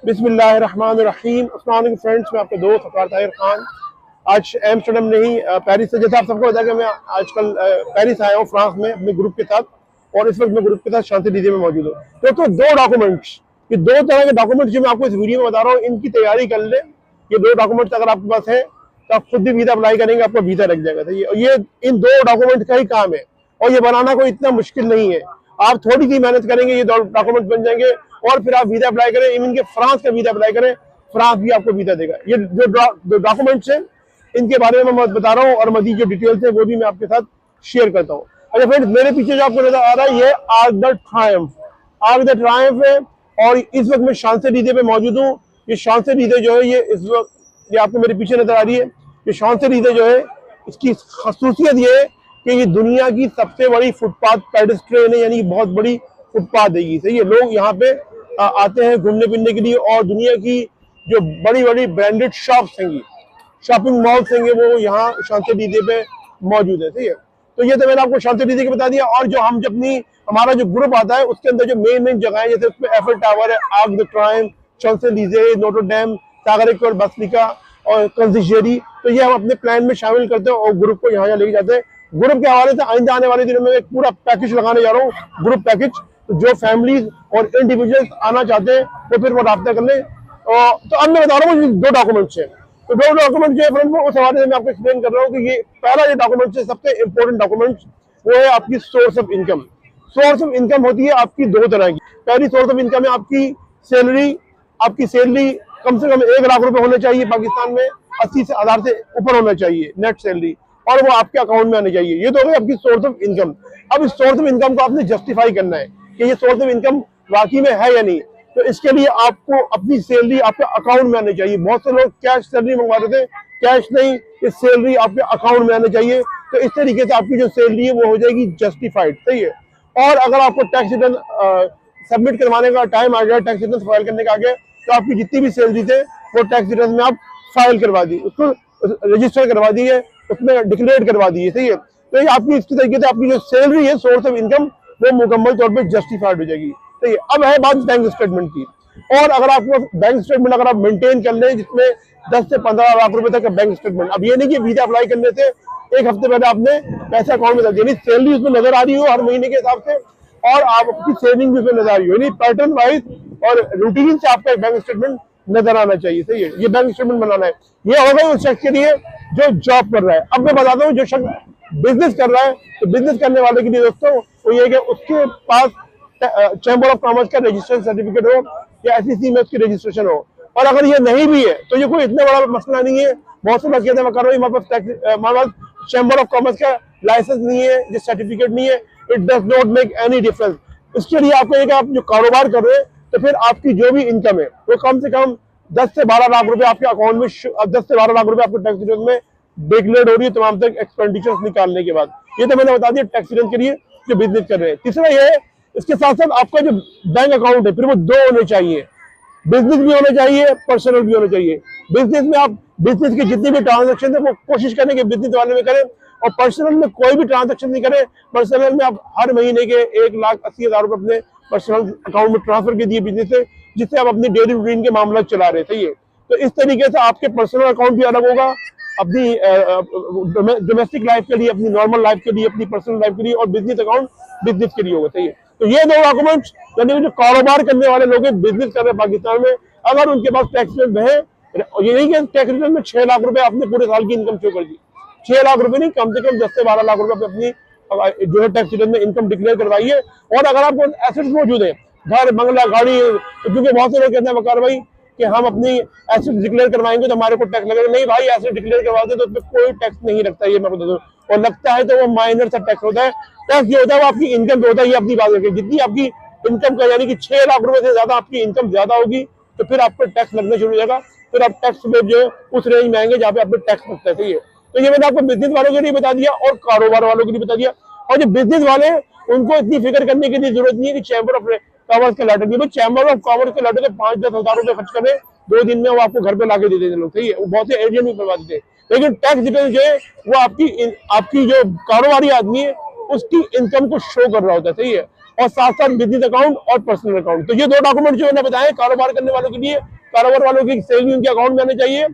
बिस्मिल्लाहिर्रहमानिर्रहीम। अस्सलाम वालेकुम फ्रेंड्स, मैं आपका दोस्त अफरार ताहिर खान। आज एम्स्टर्डम नहीं पेरिस से, जैसा आप सबको पता है कि मैं आजकल पेरिस आया हूँ फ्रांस में अपने ग्रुप के साथ, और इस वक्त मैं ग्रुप के साथ शांति में मौजूद हूँ। तो दो डॉक्यूमेंट्स, ये दो तरह के डॉक्यूमेंट्स जो मैं आपको इस वीडियो में बता रहा हूँ, इनकी तैयारी कर लें। ये दो डॉक्यूमेंट्स अगर आपके पास है तो आप खुद भी वीजा अप्लाई करेंगे, आपका वीजा लग जाएगा। तो ये इन दो डॉक्यूमेंट का ही काम है, और ये बनाना कोई इतना मुश्किल नहीं है। आप थोड़ी सी मेहनत करेंगे, ये डॉक्यूमेंट बन जाएंगे, और फिर आप वीजा अप्लाई करें। इवन के फ्रांस का वीजा अप्लाई करें, फ्रांस भी आपको वीजा देगा। ये जो डॉक्यूमेंट्स हैं, इनके बारे में मैं बता रहा हूँ, और मजीद जो डिटेल्स है वो भी मैं आपके साथ शेयर करता हूँ। अच्छा फ्रेंड्स, मेरे पीछे जो आपको नजर आ रहा है, ये arc de Triumph, arc de Triumph है, और इस वक्त मैं शांसे-एलीज़े पे मौजूद हूँ। ये शांसे-एलीज़े जो है, ये इस वक्त ये आपको मेरे पीछे नजर आ रही है। ये शांसे-एलीज़े जो है, इसकी खासियत ये है कि ये दुनिया की सबसे बड़ी फुटपाथ पेडेस्ट्रियन है, यानी बहुत बड़ी फुटपाथ है। सही है, लोग यहाँ पे आते हैं घूमने फिरने के लिए, और दुनिया की जो बड़ी बड़ी ब्रांडेड शॉप्स हैं, शॉपिंग मॉल्स हैं, वो यहाँ शांसे-एलीज़े पे मौजूद है। सही है, तो ये तो मैंने आपको शांसे-एलीज़े की बता दिया। और जो हम हमारा जो ग्रुप आता है, उसके अंदर जो मेन जगह है, जैसे उसमें एफिल टावर है, Arc de Triomphe, Champs Elysees, Notre Dame, Sacre basilica और कंसिस्टेरी, तो ये हम अपने प्लान में शामिल करते हैं और ग्रुप को यहाँ लेके जाते हैं। ग्रुप के हवाले से आइंदा आने वाले दिनों में एक पूरा पैकेज लगाने जा रहा हूँ, ग्रुप पैकेज। तो जो फैमिलीज और इंडिविजुअल्स आना चाहते हैं वो फिर वो राब्ता कर लें। तो अब मैं बता रहा हूँ दो डॉक्यूमेंट्स है। तो दो डॉक्यूमेंट जो है फ्रेंड, उस हवाले से मैं आपको एक्सप्लेन कर रहा हूँ कि ये पहला जो डॉक्यूमेंट है, सबसे इंपॉर्टेंट डॉक्यूमेंट, वो है आपकी source of income. Source of income होती है आपकी दो तरह की। पहली सोर्स ऑफ इनकम है आपकी सैलरी। आपकी सैलरी कम से कम 1 लाख रुपए होना चाहिए पाकिस्तान में, 80,000 से ऊपर होना चाहिए नेट सैलरी, और वो आपके अकाउंट में आनी चाहिए। ये तो हो गई आपकी सोर्स ऑफ इनकम। अब इस सोर्स ऑफ इनकम को आपने जस्टिफाई करना है कि ये सोर्स ऑफ इनकम वाकई में है या नहीं। तो इसके लिए आपको अपनी सैलरी आपके अकाउंट में आनी चाहिए। बहुत से लोग कैश सैलरी मंगवा रहे थे, कैश नहीं, ये सैलरी आपके अकाउंट में आनी चाहिए। तो इस तरीके से आपकी जो सैलरी है वो हो जाएगी जस्टिफाइड। सही है, और अगर आपको टैक्स रिटर्न सबमिट करवाने का टाइम आ गया, टैक्स रिटर्न फाइल करने का आ गया, तो आपकी जितनी भी सैलरी थे वो टैक्स रिटर्न में आप फाइल करवा दी, उसको रजिस्टर करवा दी है, उसमें डिक्लेयर करवा दी है। सही है, तो ये आपकी इस तरीके से आपकी जो सैलरी है, सोर्स ऑफ इनकम, वो मुकम्मल तौर पे जस्टिफाइड हो जाएगी। सही है, अब है बात बैंक स्टेटमेंट की। और अगर आपको बैंक स्टेटमेंट अगर आप मेंटेन कर लें, जिसमें 10 से 15 लाख रुपए तक का बैंक स्टेटमेंट, अब ये नहीं कि वीजा अप्लाई करने से 1 हफ्ते पहले आपने पैसे अकाउंट में डाल दिया, सैलरी उसमें नजर आ रही हो हर महीने के हिसाब से, और आप अपनी सेविंग भी उसमें नजर आ रही हो, यानी पैटर्न वाइज और रूटीन से आपका बैंक स्टेटमेंट नजर आना चाहिए। सही है, ये बैंक स्टेटमेंट बनाना है। ये होगा उस शख्स के लिए जो जॉब कर रहा है। अब मैं बताता हूँ जो शख्स बिजनेस कर रहा है, तो बिजनेस करने वाले के लिए दोस्तों वो ये कि उसके पास चैम्बर ऑफ कॉमर्स का रजिस्ट्रेशन सर्टिफिकेट हो, या SEC में उसकी रजिस्ट्रेशन हो। और अगर ये नहीं भी है तो ये कोई इतना बड़ा मसला नहीं है। बहुत से लोग कहते हैं हमारे पास चैम्बर ऑफ कॉमर्स का लाइसेंस नहीं है, जो सर्टिफिकेट नहीं है, it does not make any difference. इसके लिए आपको एक, आप जो कारोबार कर रहे हैं, तो फिर आपकी जो भी इनकम है वो कम से कम 10 से 12 लाख रुपए आपके अकाउंट में, 10 से 12 लाख रुपए आपको टैक्स रिटर्न में डिक्लेयर हो रही है तमाम तक एक्सपेंडिचर्स निकालने के बाद। ये तो मैंने बता दिया टैक्स रिटर्न के लिए जो बिजनेस कर रहे हैं। तीसरा ये है, इसके साथ साथ आपका जो बैंक अकाउंट है, फिर वो दो होने चाहिए। बिजनेस भी होना चाहिए, पर्सनल भी होना चाहिए। बिजनेस में आप बिजनेस की जितनी भी ट्रांजेक्शन है वो कोशिश करें कि बिजनेस वाले में करें, और पर्सनल में कोई भी ट्रांजेक्शन नहीं करें। पर्सनल में आप हर महीने के 1,80,000 रुपए अपने पर्सनल अकाउंट में ट्रांसफर कर दिए बिजनेस से, जिससे आप अपनी डेली रूटीन के मामला चला रहे थे। तो इस तरीके से आपके पर्सनल अकाउंट भी अलग होगा, अपनी डोमेस्टिक लाइफ के लिए, अपनी नॉर्मल लाइफ के लिए, अपनी पर्सनल लाइफ के लिए, और बिजनेस अकाउंट बिजनेस के लिए होगा। सही है, तो ये दो डॉक्यूमेंट्स, यानी जो कारोबार करने वाले लोग बिजनेस कर रहे हैं पाकिस्तान में, अगर उनके पास टैक्स रिटर्न है, ये नहीं कि टैक्स रिटर्न में 6 लाख रुपए आपने पूरे साल की इनकम शो कर दी, 6 लाख रुपए नहीं, कम से कम 10 से 12 लाख रुपए अपनी जो है टैक्स रिटर्न में इनकम डिक्लेयर करवाई है। और अगर आपको एसेट्स मौजूद है, घर, बंगला, गाड़ी, क्योंकि बहुत से लोग कहते हैं वकार भाई कि हम अपनी एसेट डिक्लेयर करवाएंगे तो हमारे को टैक्स लगेगा। नहीं भाई, एसेट डिक्लेयर करवाते तो उसमें कोई टैक्स नहीं लगता, ये मैं बता दूं, और लगता है तो वो माइनर सा टैक्स होता है। टैक्स ये होता है वो आपकी इनकम पे होता है। ये अपनी बात है, जितनी आपकी इनकम का, यानी कि 6 लाख रुपए से ज्यादा आपकी इनकम ज्यादा होगी, तो फिर आपको टैक्स लगना शुरू हो जाएगा। फिर आप टैक्स में जो है उस रेंज में आएंगे जहाँ पे आपको टैक्स लगता है। सही है, तो ये मैंने आपको बिजनेस वालों के लिए बता दिया और कारोबार वालों के लिए बता दिया। और जो बिजनेस वाले, उनको इतनी फिक्र करने की जरूरत नहीं है कि चैम्बर ऑफ कॉमर्स के लेटर नहीं, चैम्बर ऑफ कॉमर्स के लेटर से 5-10 हजार रुपए खर्च करें 2 दिन में, वो आपको घर पे लाके दे देते लोग। सही है, वो बहुत से एजेंट भी करवा देते हैं। लेकिन टैक्स रिटर्न जो है वो आपकी जो कारोबारी आदमी है उसकी इनकम को शो कर रहा होता है। सही है, और साथ साथ बिजनेस अकाउंट और पर्सनल अकाउंट। तो ये दो डॉक्यूमेंट जो मैंने बताए कारोबार करने वालों के लिए, कारोबार वालों की सैलरी उनके अकाउंट में आनी चाहिए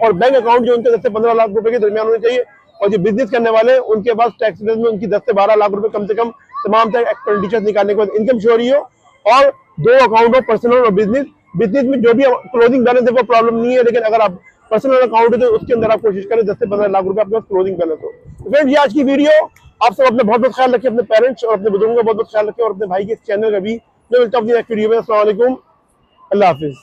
और बैंक अकाउंट जो उनके 10 से 15 लाख रुपए के दरमियान होने चाहिए। और जो बिजनेस करने वाले हैं उनके पास टैक्स रिटर्न में उनकी 10 से 12 लाख रुपए कम से कम तमाम तरह एक्सपेंडिचर निकालने के बाद इनकम चोरी हो। और दो अकाउंट हो, पर्सनल और बिजनेस। बिजनेस में जो भी क्लोजिंग बैलेंस है वो प्रॉब्लम नहीं है, लेकिन अगर आप पर्सनल अकाउंट है तो उसके अंदर आप कोशिश करें 10 से 15 लाख रुपए आपके पास क्लोजिंग बैलेंस हो। तो फ्रेंड्स, ये आज की वीडियो। आप सब अपने बहुत बहुत ख्याल रखें, अपने पेरेंट्स और अपने बुजुर्गों का बहुत बहुत ख्याल रखें और अपने भाई के चैनल का भी। मैं मिलता हूँ नेक्स्ट वीडियो में। अस्सलाम वालेकुम, अल्लाह हाफिज।